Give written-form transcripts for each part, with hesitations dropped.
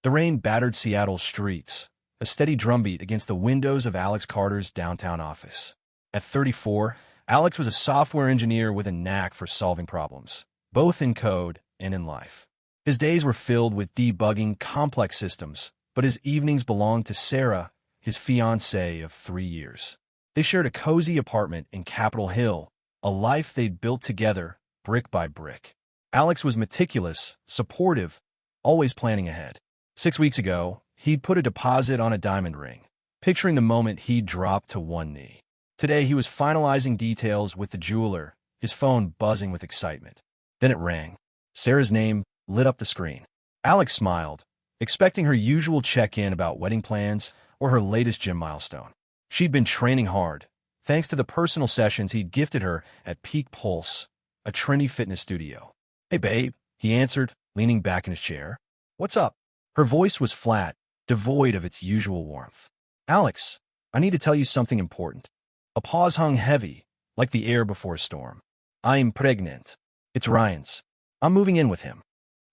The rain battered Seattle's streets, a steady drumbeat against the windows of Alex Carter's downtown office. At 34, Alex was a software engineer with a knack for solving problems, both in code and in life. His days were filled with debugging complex systems, but his evenings belonged to Sarah, his fiancée of 3 years. They shared a cozy apartment in Capitol Hill, a life they'd built together, brick by brick. Alex was meticulous, supportive, always planning ahead. 6 weeks ago, he'd put a deposit on a diamond ring, picturing the moment he'd drop to one knee. Today, he was finalizing details with the jeweler, his phone buzzing with excitement. Then it rang. Sarah's name lit up the screen. Alex smiled, expecting her usual check-in about wedding plans or her latest gym milestone. She'd been training hard, thanks to the personal sessions he'd gifted her at Peak Pulse, a trendy fitness studio. "Hey, babe," he answered, leaning back in his chair. "What's up?" Her voice was flat, devoid of its usual warmth. "Alex, I need to tell you something important." A pause hung heavy, like the air before a storm. "I'm pregnant. It's Ryan's. I'm moving in with him."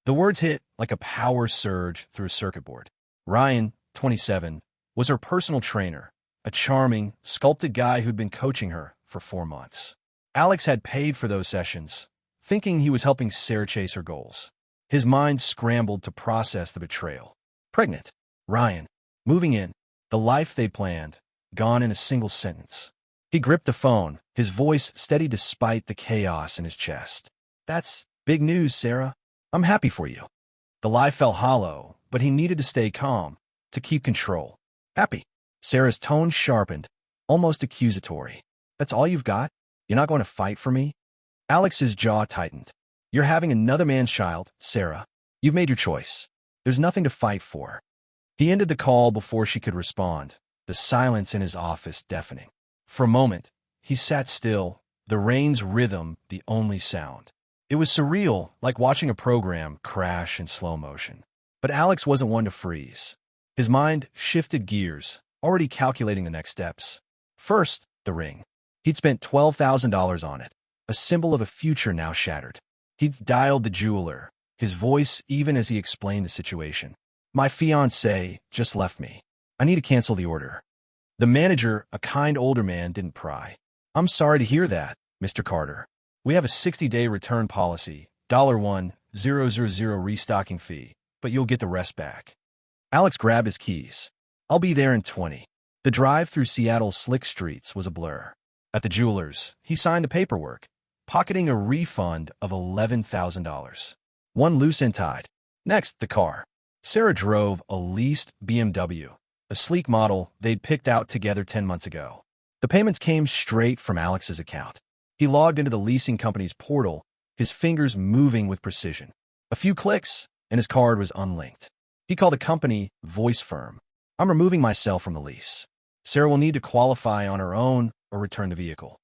The words hit like a power surge through a circuit board. Ryan, 27, was her personal trainer, a charming, sculpted guy who'd been coaching her for 4 months. Alex had paid for those sessions, thinking he was helping Sarah chase her goals. His mind scrambled to process the betrayal. Pregnant. Ryan. Moving in. The life they planned, gone in a single sentence. He gripped the phone, his voice steady despite the chaos in his chest. "That's big news, Sarah. I'm happy for you." The lie fell hollow, but he needed to stay calm, to keep control. "Happy?" Sarah's tone sharpened, almost accusatory. "That's all you've got? You're not going to fight for me?" Alex's jaw tightened. "You're having another man's child, Sarah. You've made your choice. There's nothing to fight for." He ended the call before she could respond, the silence in his office deafening. For a moment, he sat still, the rain's rhythm the only sound. It was surreal, like watching a program crash in slow motion. But Alex wasn't one to freeze. His mind shifted gears, already calculating the next steps. First, the ring. He'd spent $12,000 on it, a symbol of a future now shattered. He'd dialed the jeweler, his voice even as he explained the situation. "My fiancée just left me. I need to cancel the order." The manager, a kind older man, didn't pry. "I'm sorry to hear that, Mr. Carter. We have a 60-day return policy, $1,000 restocking fee, but you'll get the rest back." Alex grabbed his keys. "I'll be there in 20. The drive through Seattle's slick streets was a blur. At the jeweler's, he signed the paperwork, pocketing a refund of $11,000. One loose end tied. Next, the car. Sarah drove a leased BMW, a sleek model they'd picked out together 10 months ago. The payments came straight from Alex's account. He logged into the leasing company's portal, his fingers moving with precision. A few clicks, and his card was unlinked. He called the company Voice Firm. "I'm removing myself from the lease. Sarah will need to qualify on her own or return the vehicle."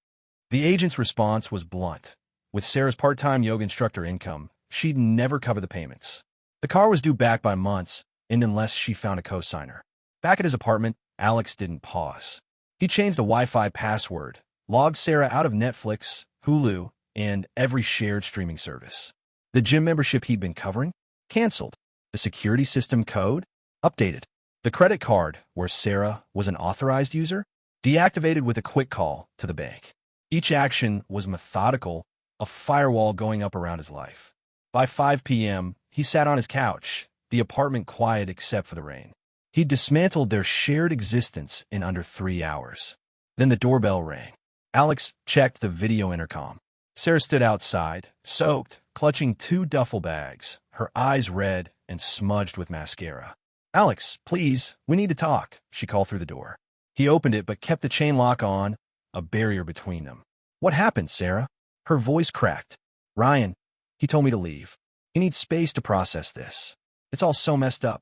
The agent's response was blunt. With Sarah's part-time yoga instructor income, she'd never cover the payments. The car was due back by months, and unless she found a co-signer. Back at his apartment, Alex didn't pause. He changed the Wi-Fi password, logged Sarah out of Netflix, Hulu, and every shared streaming service. The gym membership he'd been covering? Canceled. The security system code? Updated. The credit card, where Sarah was an authorized user? Deactivated with a quick call to the bank. Each action was methodical, a firewall going up around his life. By 5 p.m., he sat on his couch, the apartment quiet except for the rain. He dismantled their shared existence in under 3 hours. Then the doorbell rang. Alex checked the video intercom. Sarah stood outside, soaked, clutching 2 duffel bags, her eyes red and smudged with mascara. "Alex, please, we need to talk," she called through the door. He opened it but kept the chain lock on, a barrier between them. "What happened, Sarah?" Her voice cracked. "Ryan, he told me to leave. He needs space to process this. It's all so messed up."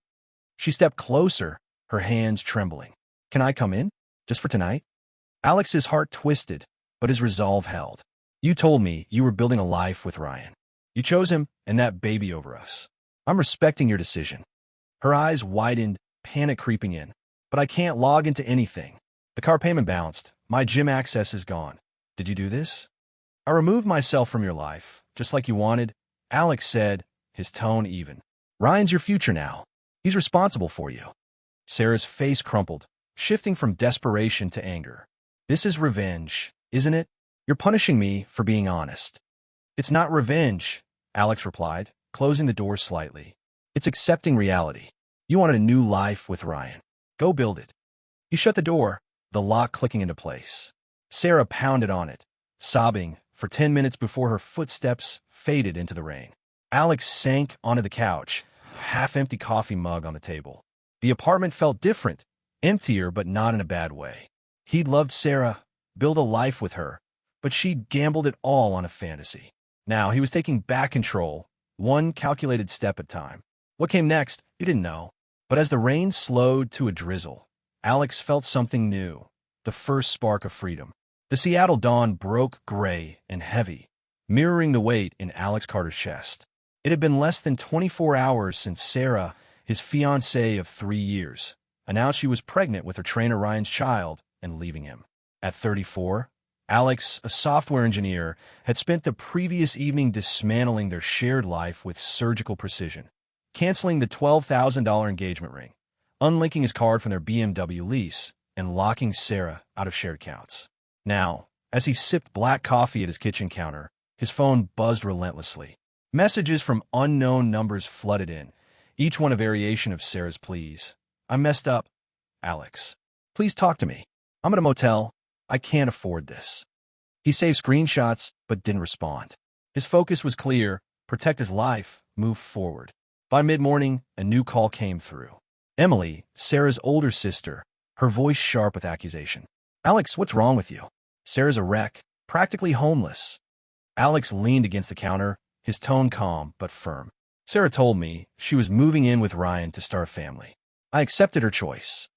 She stepped closer, her hands trembling. "Can I come in? Just for tonight?" Alex's heart twisted, but his resolve held. "You told me you were building a life with Ryan. You chose him and that baby over us. I'm respecting your decision." Her eyes widened, panic creeping in. "But I can't log into anything. The car payment bounced. My gym access is gone. Did you do this?" "I removed myself from your life, just like you wanted," Alex said, his tone even. "Ryan's your future now. He's responsible for you. Sarah's face crumpled, shifting from desperation to anger. This is revenge, isn't it? You're punishing me for being honest. It's not revenge, Alex replied, closing the door slightly. It's accepting reality. You wanted a new life with Ryan. Go build it. He shut the door, the lock clicking into place. Sarah pounded on it, sobbing, for 10 minutes before her footsteps faded into the rain. Alex sank onto the couch, a half-empty coffee mug on the table. The apartment felt different, emptier but not in a bad way. He'd loved Sarah, built a life with her, but she'd gambled it all on a fantasy. Now he was taking back control, one calculated step at a time. What came next, he didn't know. But as the rain slowed to a drizzle, Alex felt something new, the first spark of freedom. The Seattle dawn broke gray and heavy, mirroring the weight in Alex Carter's chest. It had been less than 24 hours since Sarah, his fiancée of 3 years, announced she was pregnant with her trainer Ryan's child and leaving him. At 34, Alex, a software engineer, had spent the previous evening dismantling their shared life with surgical precision, canceling the $12,000 engagement ring, unlinking his card from their BMW lease, and locking Sarah out of shared accounts. Now, as he sipped black coffee at his kitchen counter, his phone buzzed relentlessly. Messages from unknown numbers flooded in, each one a variation of Sarah's pleas. I messed up, Alex. Please talk to me. I'm at a motel. I can't afford this. He saved screenshots, but didn't respond. His focus was clear: protect his life, move forward. By mid-morning, a new call came through. Emily, Sarah's older sister, her voice sharp with accusation. Alex, what's wrong with you? Sarah's a wreck, practically homeless. Alex leaned against the counter, his tone calm but firm. Sarah told me she was moving in with Ryan to start a family. I accepted her choice.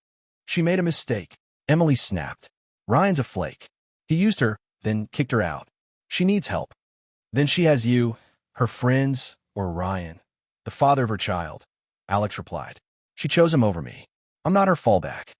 She made a mistake. Emily snapped. Ryan's a flake. He used her, then kicked her out. She needs help. Then she has you, her friends, or Ryan, the father of her child. Alex replied. She chose him over me. I'm not her fallback.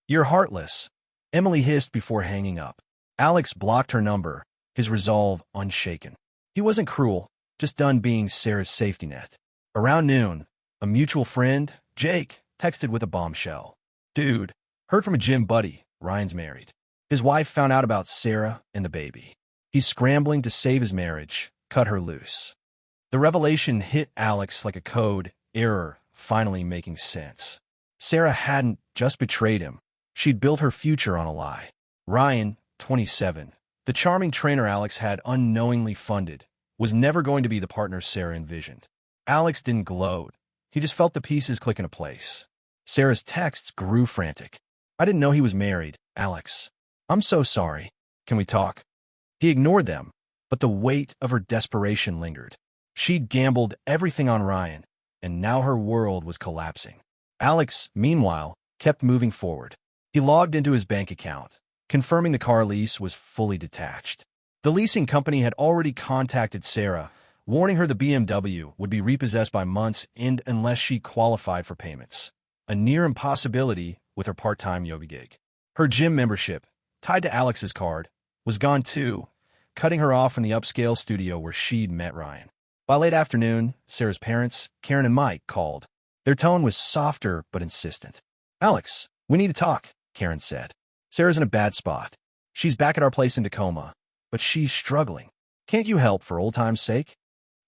You're heartless, Emily hissed before hanging up. Alex blocked her number, his resolve unshaken. He wasn't cruel, just done being Sarah's safety net. Around noon, a mutual friend, Jake, texted with a bombshell. Dude, heard from a gym buddy, Ryan's married. His wife found out about Sarah and the baby. He's scrambling to save his marriage, cut her loose. The revelation hit Alex like a code error, finally making sense. Sarah hadn't just betrayed him. She'd built her future on a lie. Ryan, 27, the charming trainer Alex had unknowingly funded, was never going to be the partner Sarah envisioned. Alex didn't gloat. He just felt the pieces click into place. Sarah's texts grew frantic. I didn't know he was married, Alex. I'm so sorry. Can we talk? He ignored them, but the weight of her desperation lingered. She'd gambled everything on Ryan, and now her world was collapsing. Alex, meanwhile, kept moving forward. He logged into his bank account, confirming the car lease was fully detached. The leasing company had already contacted Sarah, warning her the BMW would be repossessed by month's end unless she qualified for payments. A near impossibility with her part-time yoga gig. Her gym membership, tied to Alex's card, was gone too, cutting her off from the upscale studio where she'd met Ryan. By late afternoon, Sarah's parents, Karen and Mike, called. Their tone was softer but insistent. Alex, we need to talk, Karen said. Sarah's in a bad spot. She's back at our place in Tacoma, but she's struggling. Can't you help for old time's sake?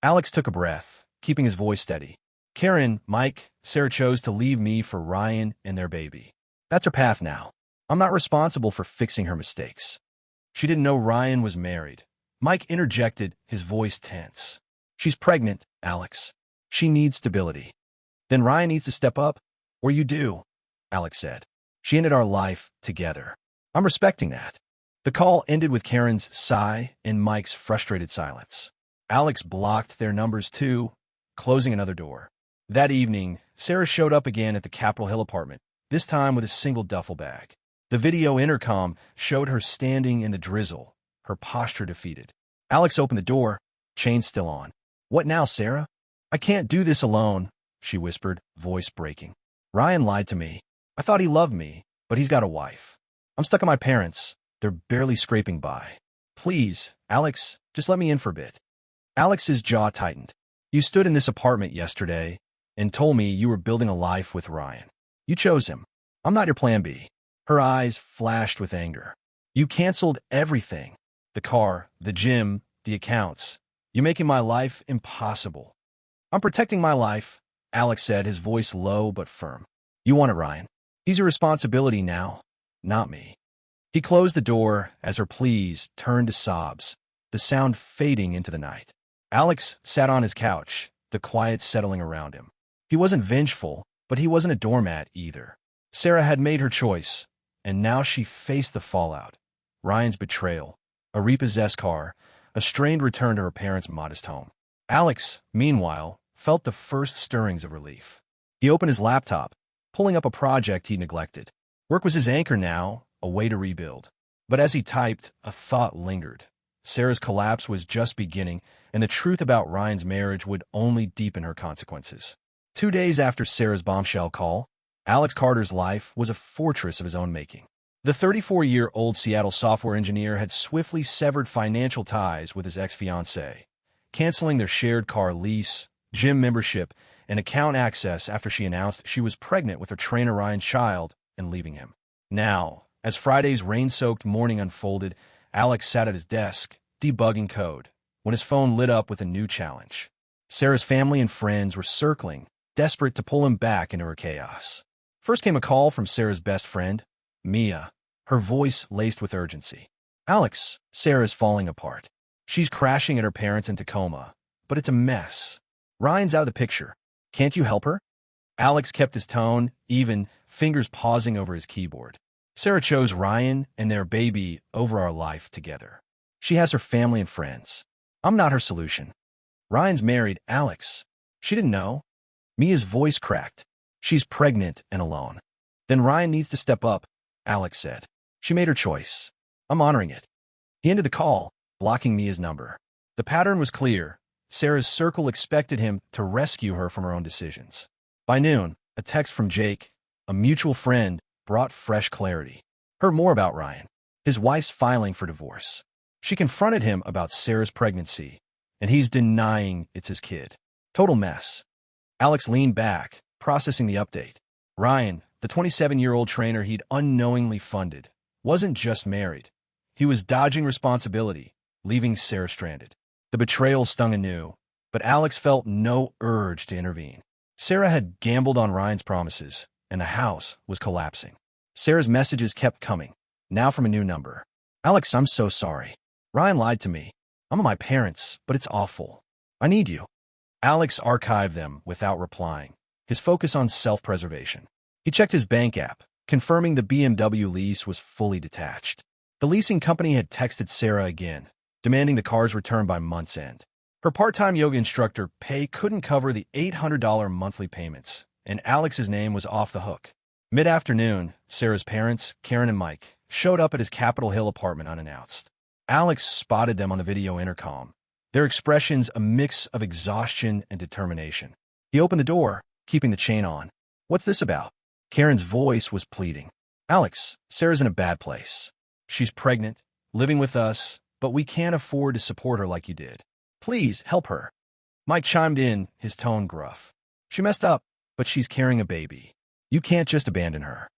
Alex took a breath, keeping his voice steady. Karen, Mike, Sarah chose to leave me for Ryan and their baby. That's her path now. I'm not responsible for fixing her mistakes. She didn't know Ryan was married. Mike interjected, his voice tense. She's pregnant, Alex. She needs stability. Then Ryan needs to step up, or you do, Alex said. She ended our life together. I'm respecting that. The call ended with Karen's sigh and Mike's frustrated silence. Alex blocked their numbers too, closing another door. That evening, Sarah showed up again at the Capitol Hill apartment, this time with a single duffel bag. The video intercom showed her standing in the drizzle, her posture defeated. Alex opened the door, chain still on. What now, Sarah? I can't do this alone, she whispered, voice breaking. Ryan lied to me. I thought he loved me, but he's got a wife. I'm stuck at my parents'. They're barely scraping by. Please, Alex, just let me in for a bit. Alex's jaw tightened. You stood in this apartment yesterday, and told me you were building a life with Ryan. You chose him. I'm not your plan B. Her eyes flashed with anger. You canceled everything. The car, the gym, the accounts. You're making my life impossible. I'm protecting my life, Alex said, his voice low but firm. You wanted Ryan. He's your responsibility now, not me. He closed the door as her pleas turned to sobs, the sound fading into the night. Alex sat on his couch, the quiet settling around him. He wasn't vengeful, but he wasn't a doormat either. Sarah had made her choice, and now she faced the fallout. Ryan's betrayal, a repossessed car, a strained return to her parents' modest home. Alex, meanwhile, felt the first stirrings of relief. He opened his laptop, pulling up a project he neglected. Work was his anchor now, a way to rebuild. But as he typed, a thought lingered. Sarah's collapse was just beginning, and the truth about Ryan's marriage would only deepen her consequences. 2 days after Sarah's bombshell call, Alex Carter's life was a fortress of his own making. The 34-year-old Seattle software engineer had swiftly severed financial ties with his ex-fiancée, canceling their shared car lease, gym membership, and account access after she announced she was pregnant with her trainer Ryan's child and leaving him. Now, as Friday's rain-soaked morning unfolded, Alex sat at his desk, debugging code, when his phone lit up with a new challenge. Sarah's family and friends were circling, desperate to pull him back into her chaos. First came a call from Sarah's best friend, Mia, her voice laced with urgency. Alex, Sarah's falling apart. She's crashing at her parents in Tacoma, but it's a mess. Ryan's out of the picture. Can't you help her? Alex kept his tone even, fingers pausing over his keyboard. Sarah chose Ryan and their baby over our life together. She has her family and friends. I'm not her solution. Ryan's married, Alex. She didn't know. Mia's voice cracked. She's pregnant and alone. Then Ryan needs to step up, Alex said. She made her choice. I'm honoring it. He ended the call, blocking Mia's number. The pattern was clear. Sarah's circle expected him to rescue her from her own decisions. By noon, a text from Jake, a mutual friend, brought fresh clarity. Heard more about Ryan. His wife's filing for divorce. She confronted him about Sarah's pregnancy, and he's denying it's his kid. Total mess. Alex leaned back, processing the update. Ryan, the 27-year-old trainer he'd unknowingly funded, wasn't just married. He was dodging responsibility, leaving Sarah stranded. The betrayal stung anew, but Alex felt no urge to intervene. Sarah had gambled on Ryan's promises, and the house was collapsing. Sarah's messages kept coming, now from a new number. Alex, I'm so sorry. Ryan lied to me. I'm at my parents', but it's awful. I need you. Alex archived them without replying, his focus on self-preservation. He checked his bank app, confirming the BMW lease was fully detached. The leasing company had texted Sarah again, demanding the car's return by month's end. Her part-time yoga instructor pay couldn't cover the $800 monthly payments, and Alex's name was off the hook. Mid-afternoon, Sarah's parents, Karen and Mike, showed up at his Capitol Hill apartment unannounced. Alex spotted them on the video intercom, their expressions a mix of exhaustion and determination. He opened the door, keeping the chain on. What's this about? Karen's voice was pleading. Alex, Sarah's in a bad place. She's pregnant, living with us, but we can't afford to support her like you did. Please, help her. Mike chimed in, his tone gruff. She messed up, but she's carrying a baby. You can't just abandon her.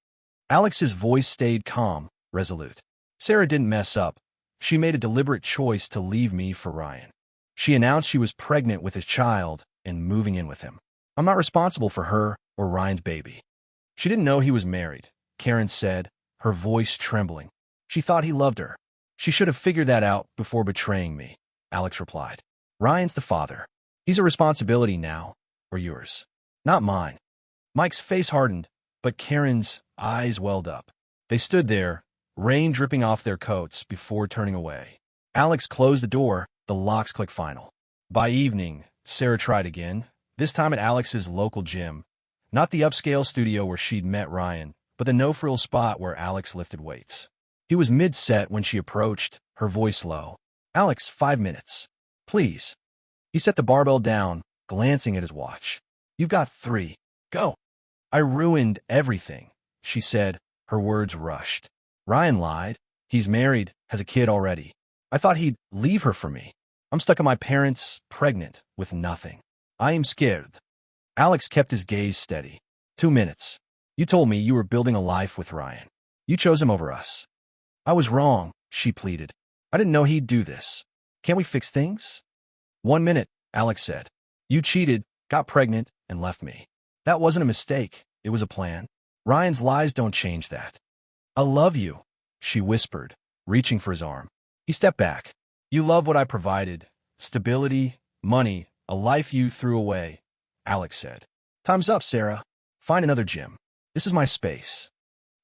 Alex's voice stayed calm, resolute. Sarah didn't mess up. She made a deliberate choice to leave me for Ryan. She announced she was pregnant with his child and moving in with him. I'm not responsible for her or Ryan's baby. She didn't know he was married, Karen said, her voice trembling. She thought he loved her. She should have figured that out before betraying me, Alex replied. Ryan's the father. He's a responsibility now, or yours, not mine. Mike's face hardened, but Karen's eyes welled up. They stood there, rain dripping off their coats before turning away. Alex closed the door, the locks clicked final. By evening, Sarah tried again, this time at Alex's local gym. Not the upscale studio where she'd met Ryan, but the no-frills spot where Alex lifted weights. He was mid-set when she approached, her voice low. Alex, 5 minutes. Please. He set the barbell down, glancing at his watch. You've got 3. Go. I ruined everything, she said, her words rushed. Ryan lied. He's married, has a kid already. I thought he'd leave her for me. I'm stuck at my parents', pregnant, with nothing. I am scared. Alex kept his gaze steady. 2 minutes. You told me you were building a life with Ryan. You chose him over us. I was wrong, she pleaded. I didn't know he'd do this. Can't we fix things? 1 minute, Alex said. You cheated, got pregnant, and left me. That wasn't a mistake. It was a plan. Ryan's lies don't change that. I love you, she whispered, reaching for his arm. He stepped back. You love what I provided. Stability, money, a life you threw away, Alex said. Time's up, Sarah. Find another gym. This is my space.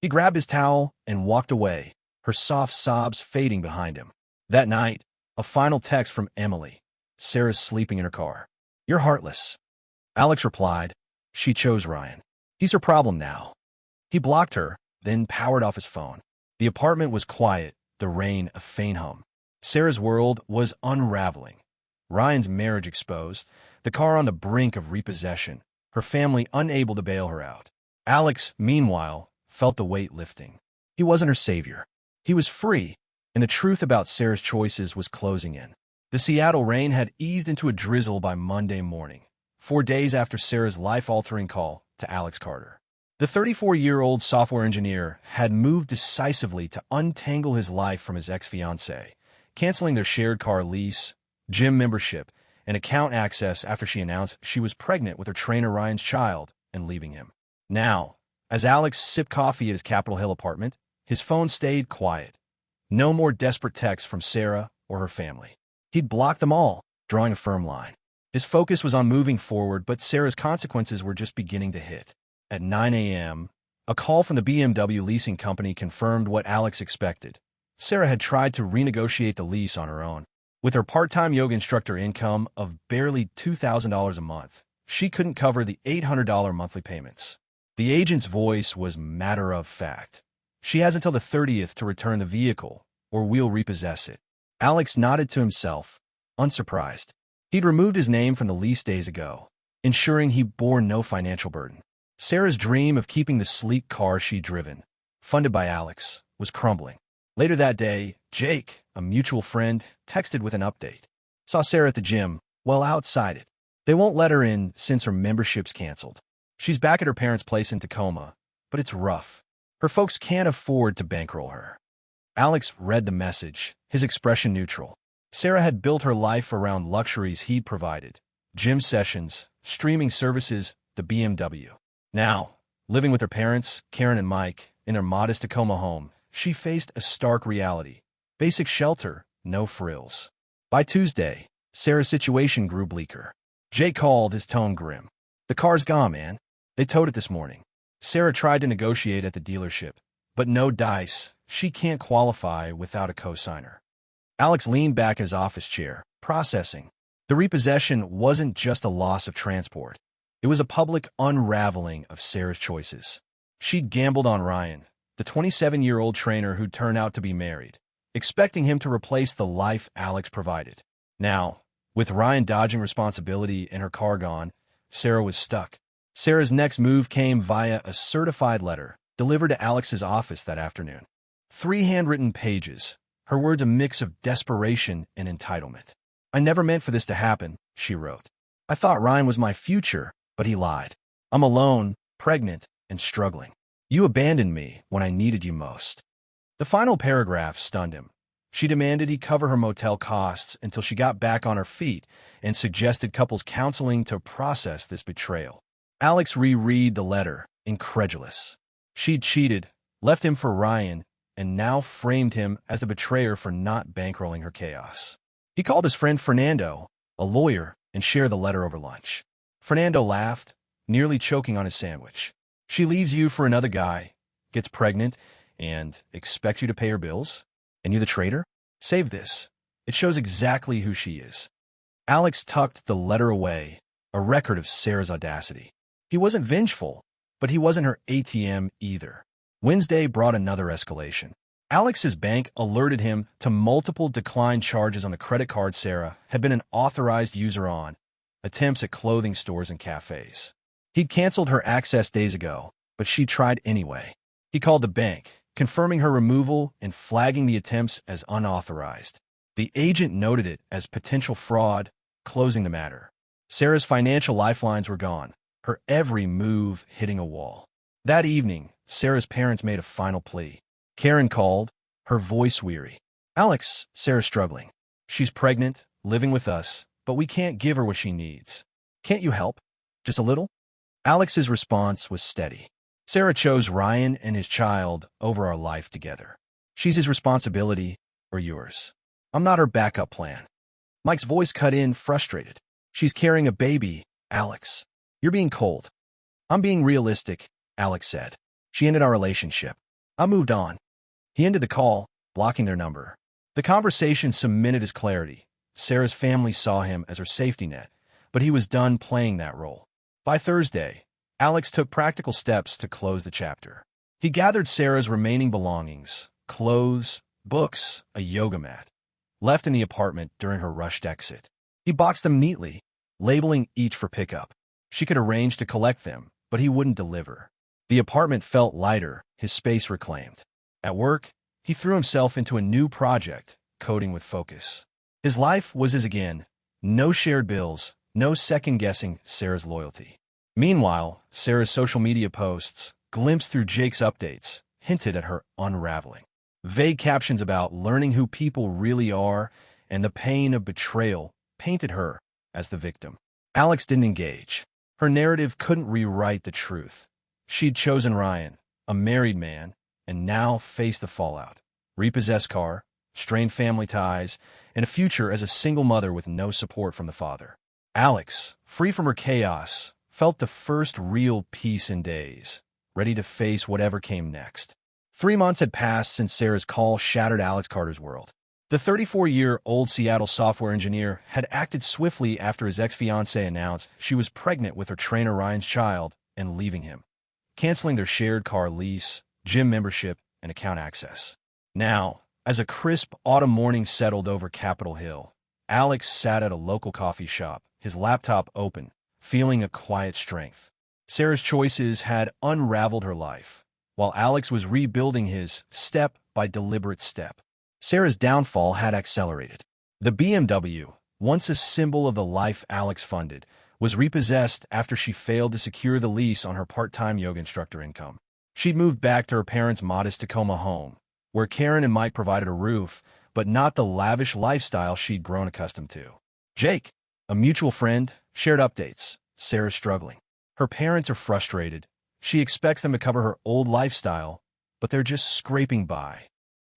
He grabbed his towel and walked away, her soft sobs fading behind him. That night, a final text from Emily. Sarah's sleeping in her car. You're heartless. Alex replied. She chose Ryan. He's her problem now. He blocked her, then powered off his phone. The apartment was quiet, the rain a faint hum. Sarah's world was unraveling. Ryan's marriage exposed, the car on the brink of repossession, her family unable to bail her out. Alex, meanwhile, felt the weight lifting. He wasn't her savior. He was free, and the truth about Sarah's choices was closing in. The Seattle rain had eased into a drizzle by Monday morning, 4 days after Sarah's life-altering call to Alex Carter. The 34-year-old software engineer had moved decisively to untangle his life from his ex-fiancée, canceling their shared car lease, gym membership, and account access after she announced she was pregnant with her trainer Ryan's child and leaving him. Now, as Alex sipped coffee at his Capitol Hill apartment, his phone stayed quiet. No more desperate texts from Sarah or her family. He'd blocked them all, drawing a firm line. His focus was on moving forward, but Sarah's consequences were just beginning to hit. At 9 a.m., a call from the BMW leasing company confirmed what Alex expected. Sarah had tried to renegotiate the lease on her own. With her part-time yoga instructor income of barely $2,000 a month, she couldn't cover the $800 monthly payments. The agent's voice was matter-of-fact. She has until the 30th to return the vehicle, or we'll repossess it. Alex nodded to himself, unsurprised. He'd removed his name from the lease days ago, ensuring he bore no financial burden. Sarah's dream of keeping the sleek car she'd driven, funded by Alex, was crumbling. Later that day, Jake, a mutual friend, texted with an update. Saw Sarah at the gym, well outside it. They won't let her in since her membership's canceled. She's back at her parents' place in Tacoma, but it's rough. Her folks can't afford to bankroll her. Alex read the message, his expression neutral. Sarah had built her life around luxuries he'd provided. Gym sessions, streaming services, the BMW. Now, living with her parents, Karen and Mike, in their modest Tacoma home, she faced a stark reality. Basic shelter, no frills. By Tuesday, Sarah's situation grew bleaker. Jake called, his tone grim. The car's gone, man. They towed it this morning. Sarah tried to negotiate at the dealership, but no dice. She can't qualify without a co-signer. Alex leaned back in his office chair, processing. The repossession wasn't just a loss of transport. It was a public unraveling of Sarah's choices. She'd gambled on Ryan, the 27-year-old trainer who'd turned out to be married, expecting him to replace the life Alex provided. Now, with Ryan dodging responsibility and her car gone, Sarah was stuck. Sarah's next move came via a certified letter delivered to Alex's office that afternoon. 3 handwritten pages, her words a mix of desperation and entitlement. I never meant for this to happen, she wrote. I thought Ryan was my future, but he lied. I'm alone, pregnant, and struggling. You abandoned me when I needed you most. The final paragraph stunned him. She demanded he cover her motel costs until she got back on her feet and suggested couples counseling to process this betrayal. Alex reread the letter, incredulous. She'd cheated, left him for Ryan, and now framed him as the betrayer for not bankrolling her chaos. He called his friend Fernando, a lawyer, and shared the letter over lunch. Fernando laughed, nearly choking on his sandwich. She leaves you for another guy, gets pregnant, and expects you to pay her bills? And you the traitor? Save this. It shows exactly who she is. Alex tucked the letter away, a record of Sarah's audacity. He wasn't vengeful, but he wasn't her ATM either. Wednesday brought another escalation. Alex's bank alerted him to multiple declined charges on the credit card Sarah had been an authorized user on, attempts at clothing stores and cafes. He'd canceled her access days ago, but she tried anyway. He called the bank, confirming her removal and flagging the attempts as unauthorized. The agent noted it as potential fraud, closing the matter. Sarah's financial lifelines were gone. her every move hitting a wall. That evening, Sarah's parents made a final plea. Karen called, her voice weary. "Alex," Sarah's struggling. "She's pregnant, living with us, but we can't give her what she needs. Can't you help? Just a little?" Alex's response was steady. "Sarah chose Ryan and his child over our life together. She's his responsibility or yours. I'm not her backup plan." Mike's voice cut in, frustrated. "She's carrying a baby, Alex. You're being cold." "I'm being realistic," Alex said. "She ended our relationship. I moved on." He ended the call, blocking their number. The conversation cemented his clarity. Sarah's family saw him as her safety net, but he was done playing that role. By Thursday, Alex took practical steps to close the chapter. He gathered Sarah's remaining belongings, clothes, books, a yoga mat, left in the apartment during her rushed exit. He boxed them neatly, labeling each for pickup. She could arrange to collect them, but he wouldn't deliver. The apartment felt lighter, his space reclaimed. At work, he threw himself into a new project, coding with focus. His life was his again. No shared bills, no second-guessing Sarah's loyalty. Meanwhile, Sarah's social media posts, glimpsed through Jake's updates, hinted at her unraveling. Vague captions about learning who people really are and the pain of betrayal painted her as the victim. Alex didn't engage. Her narrative couldn't rewrite the truth. She'd chosen Ryan, a married man, and now faced the fallout. Repossessed car, strained family ties, and a future as a single mother with no support from the father. Alex, free from her chaos, felt the first real peace in days, ready to face whatever came next. 3 months had passed since Sarah's call shattered Alex Carter's world. The 34-year-old Seattle software engineer had acted swiftly after his ex-fiancée announced she was pregnant with her trainer Ryan's child and leaving him, canceling their shared car lease, gym membership, and account access. Now, as a crisp autumn morning settled over Capitol Hill, Alex sat at a local coffee shop, his laptop open, feeling a quiet strength. Sarah's choices had unraveled her life, while Alex was rebuilding his step by deliberate step. Sarah's downfall had accelerated. The BMW, once a symbol of the life Alex funded, was repossessed after she failed to secure the lease on her part-time yoga instructor income. She'd moved back to her parents' modest Tacoma home, where Karen and Mike provided a roof, but not the lavish lifestyle she'd grown accustomed to. Jake, a mutual friend, shared updates. Sarah's struggling. Her parents are frustrated. She expects them to cover her old lifestyle, but they're just scraping by.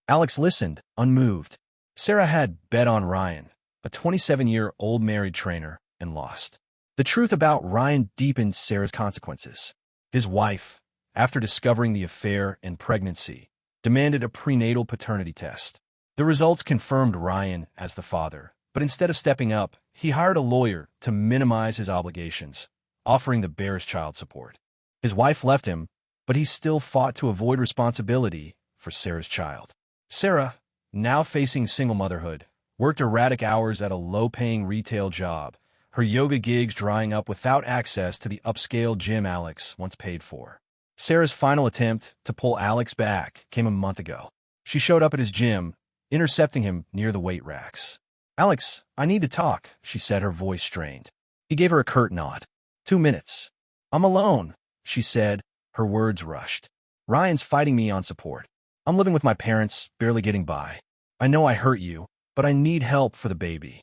Alex listened, unmoved. Sarah had bet on Ryan, a 27-year-old married trainer, and lost. The truth about Ryan deepened Sarah's consequences. His wife, after discovering the affair and pregnancy, demanded a prenatal paternity test. The results confirmed Ryan as the father, but instead of stepping up, he hired a lawyer to minimize his obligations, offering the barest child support. His wife left him, but he still fought to avoid responsibility for Sarah's child. Sarah, now facing single motherhood, worked erratic hours at a low-paying retail job, her yoga gigs drying up without access to the upscale gym Alex once paid for. Sarah's final attempt to pull Alex back came a month ago. She showed up at his gym, intercepting him near the weight racks. "Alex, I need to talk," she said, her voice strained. He gave her a curt nod. 2 minutes. "I'm alone," she said, her words rushed. "Ryan's fighting me on support. I'm living with my parents, barely getting by. I know I hurt you, but I need help for the baby."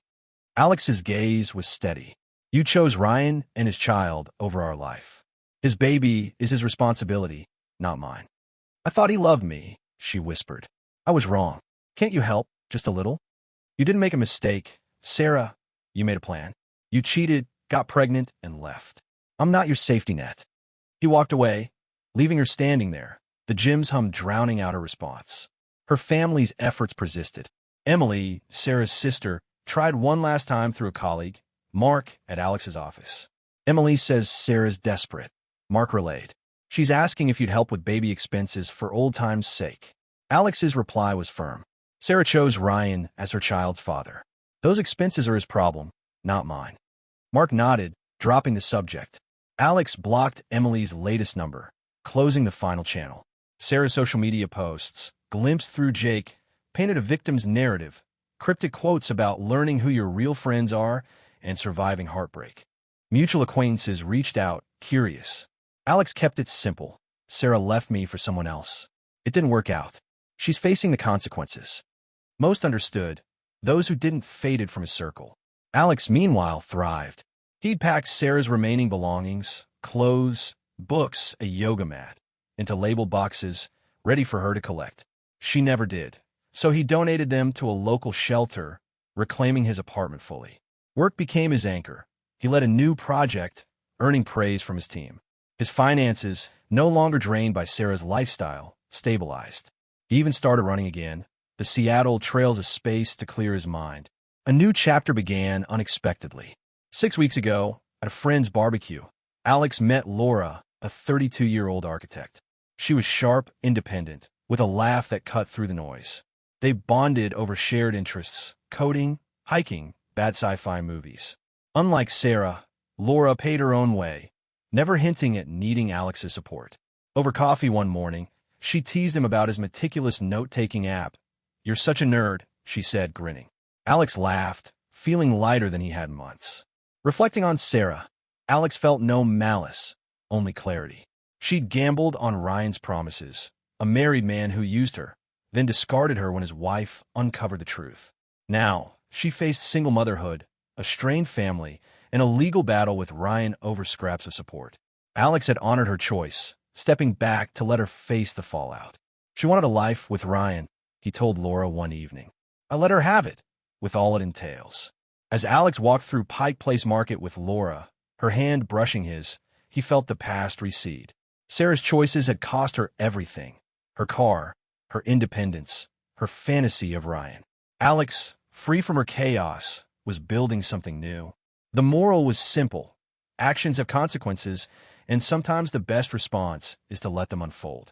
Alex's gaze was steady. "You chose Ryan and his child over our life. His baby is his responsibility, not mine." "I thought he loved me," she whispered. "I was wrong. Can't you help, just a little?" "You didn't make a mistake, Sarah. You made a plan. You cheated, got pregnant, and left. I'm not your safety net." He walked away, leaving her standing there, the gym's hum drowning out her response. Her family's efforts persisted. Emily, Sarah's sister, tried one last time through a colleague, Mark, at Alex's office. "Emily says Sarah's desperate," Mark relayed. "She's asking if you'd help with baby expenses for old time's sake." Alex's reply was firm. Sarah chose Ryan as her child's father. "Those expenses are his problem, not mine." Mark nodded, dropping the subject. Alex blocked Emily's latest number, closing the final channel. Sarah's social media posts, glimpsed through Jake, painted a victim's narrative, cryptic quotes about learning who your real friends are and surviving heartbreak. Mutual acquaintances reached out, curious. Alex kept it simple. Sarah left me for someone else. It didn't work out. She's facing the consequences. Most understood. Those who didn't faded from his circle. Alex, meanwhile, thrived. He'd packed Sarah's remaining belongings, clothes, books, a yoga mat, into labeled boxes, ready for her to collect. She never did, so he donated them to a local shelter, reclaiming his apartment fully. Work became his anchor. He led a new project, earning praise from his team. His finances, no longer drained by Sarah's lifestyle, stabilized. He even started running again, the Seattle trails a space to clear his mind. A new chapter began unexpectedly. 6 weeks ago, at a friend's barbecue, Alex met Laura, a 32-year-old architect. She was sharp, independent, with a laugh that cut through the noise. They bonded over shared interests, coding, hiking, bad sci-fi movies. Unlike Sarah, Laura paid her own way, never hinting at needing Alex's support. Over coffee one morning, she teased him about his meticulous note-taking app. "You're such a nerd," she said, grinning. Alex laughed, feeling lighter than he had in months. Reflecting on Sarah, Alex felt no malice, only clarity. She'd gambled on Ryan's promises, a married man who used her, then discarded her when his wife uncovered the truth. Now, she faced single motherhood, a strained family, and a legal battle with Ryan over scraps of support. Alex had honored her choice, stepping back to let her face the fallout. She wanted a life with Ryan, he told Laura one evening. "I let her have it, with all it entails." As Alex walked through Pike Place Market with Laura, her hand brushing his, he felt the past recede. Sarah's choices had cost her everything: her car, her independence, her fantasy of Ryan. Alex, free from her chaos, was building something new. The moral was simple: actions have consequences, and sometimes the best response is to let them unfold.